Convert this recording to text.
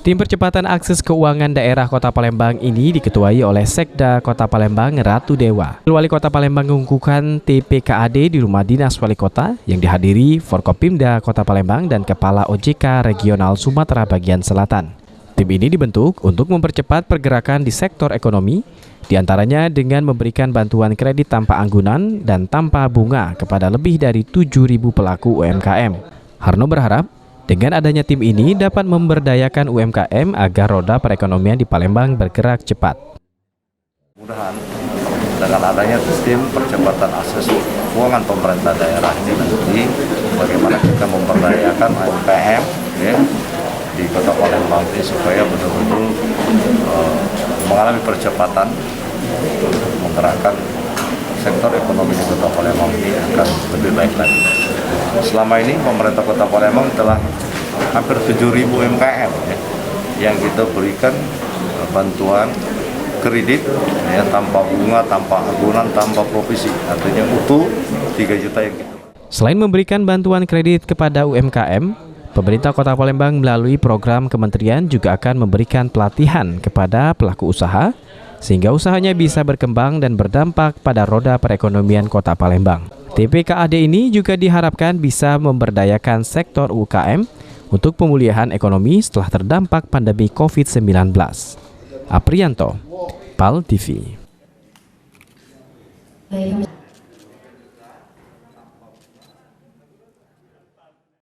Tim Percepatan Akses Keuangan Daerah Kota Palembang ini diketuai oleh Sekda Kota Palembang Ratu Dewa. Wali Kota Palembang mengukuhkan TPKAD di Rumah Dinas Wali Kota yang dihadiri Forkopimda Kota Palembang dan Kepala OJK Regional Sumatera Bagian Selatan. Tim ini dibentuk untuk mempercepat pergerakan di sektor ekonomi, diantaranya dengan memberikan bantuan kredit tanpa anggunan dan tanpa bunga kepada lebih dari 7.000 pelaku UMKM. Harno berharap dengan adanya tim ini dapat memberdayakan UMKM agar roda perekonomian di Palembang bergerak cepat. Mudah-mudahan dengan adanya sistem percepatan akses keuangan pemerintah daerah ini nanti bagaimana kita memberdayakan UMKM di Kota Palembang ini supaya betul-betul mengalami percepatan menggerakkan sektor ekonomi di Kota Palembang ini akan lebih baik lagi. Selama ini pemerintah Kota Palembang telah hampir 7.000 UMKM yang kita berikan bantuan kredit tanpa bunga, tanpa agunan, tanpa provisi, artinya utuh 3 juta yang kita. Selain memberikan bantuan kredit kepada UMKM, pemerintah Kota Palembang melalui program kementerian juga akan memberikan pelatihan kepada pelaku usaha sehingga usahanya bisa berkembang dan berdampak pada roda perekonomian Kota Palembang. TPKAD ini juga diharapkan bisa memberdayakan sektor UKM untuk pemulihan ekonomi setelah terdampak pandemi COVID-19. Aprianto, PAL TV.